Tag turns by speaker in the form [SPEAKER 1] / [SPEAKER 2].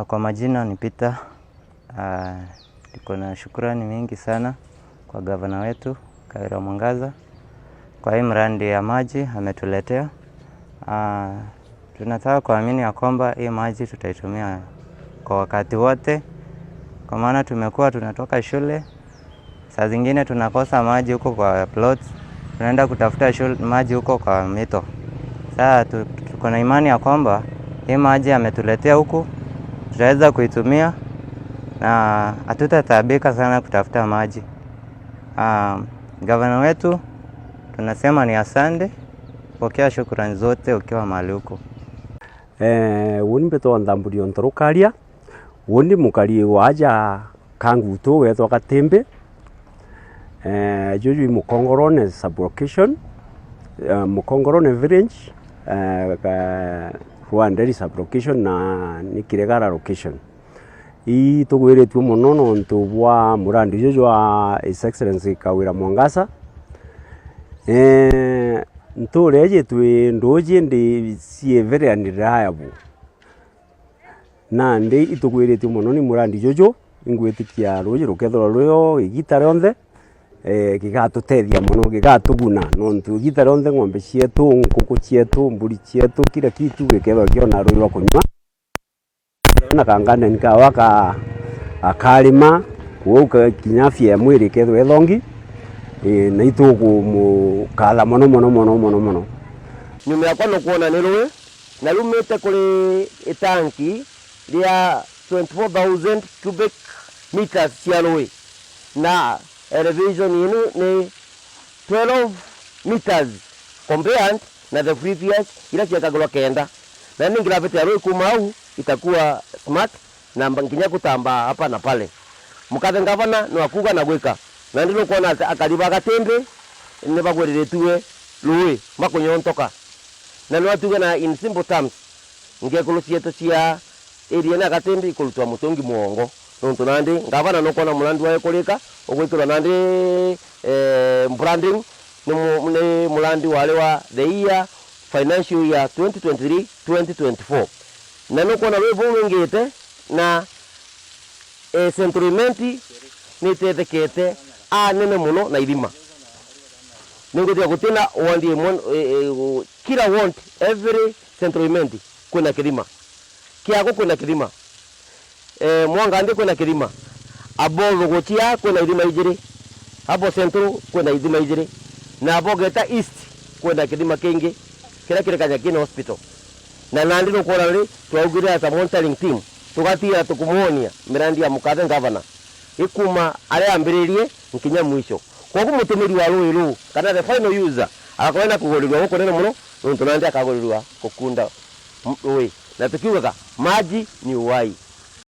[SPEAKER 1] Kwa majina ni Peter. Niko na shukrani mingi sana kwa gavana wetu Kawira Mwangaza kwa hii mradi ya maji ametuletea. Tunataka kuamini ya kwamba hii maji tutaitumia kwa wakati wote, kwa maana tumekuwa tunatoka shule, saa zingine tunakosa maji huko kwa plots, tunaenda kutafuta maji huko kwa mito. Sasa tuko na imani ya kwamba hii maji ametuletea huku tutaweza kuitumia na hatutataabika sana kutafuta maji. Gavana wetu tunasema ni asante, pokea shukrani zote ukiwa mahali huko.
[SPEAKER 2] Woni beto ndamburi ontorukaria woni mukari waja kanguto wetwa Gatimbi jojo mukongorone sublocation mukongorone village Rwanderi sublocation na Nikiregara location tugwiretwe muno nontu bwa murandi jojo wa His Excellency Kawira Mwangaza. Ntureje twe ndoje ndi sie very unreliable na ndi itugwiretwe muno ni murandi jojo ingwetikia roje rukethora ruyo igita ryonthe gigatutethia muno gigatuguna nontu igita ryonthe ng'ombe cietu nkuku cietu mburi cietu kila kitu gikethora kiona ruyo rwa kunywa na kangane nikawaka akalima kuuka kinyafia mwiri kethwe thongi na itugu mukala mono
[SPEAKER 3] nyuma yakwa no kuona ni ruwe na rumete kuri itanki ria 24,000 cubic meters cia ruwe na elevation inu ni 12 meters compared na the previous ila kiakagwa kenda na ningira bete ruwe kuma au itakuwa smart na nginya kutamba hapa na pale mukathe gavana no akuga na gwika na ndino kuona akaliba Gatimbi ne bagwereretwe ruwe makunyontoka na no atuga na in simple terms ngekulu cieto cia area na Gatimbi ikulutwa mutongi muongo nonto nandi gavana no kuona mulandi wa ekoleka ogwikirwa nandi branding ne mulandi wale wa the year financial year 2023-2024 na no kuona ruwe ngete na sentimenti ni tetekete nene muno na irima ningotia gutina wandi kila want every sentimenti kuna kirima kiago kuna kirima mwanga ndi kuna kirima ABOTHUGUCHI kuna irima ijiri hapo centro kuna irima ijiri na hapo geta east kuna kirima kingi kila kanya kina hospital na nandi no kora ri twaugira as a monitoring team tugatia tukumuonia mirandi ya mukathe gavana ikuma ari ambiririe nkinya mwisho kwa kumutumiri wa ruiru kana the final user akakwenda kugorirwa huko nene muno nonto nandi akagorirwa kukunda ruwi na tukiuga maji ni uhai.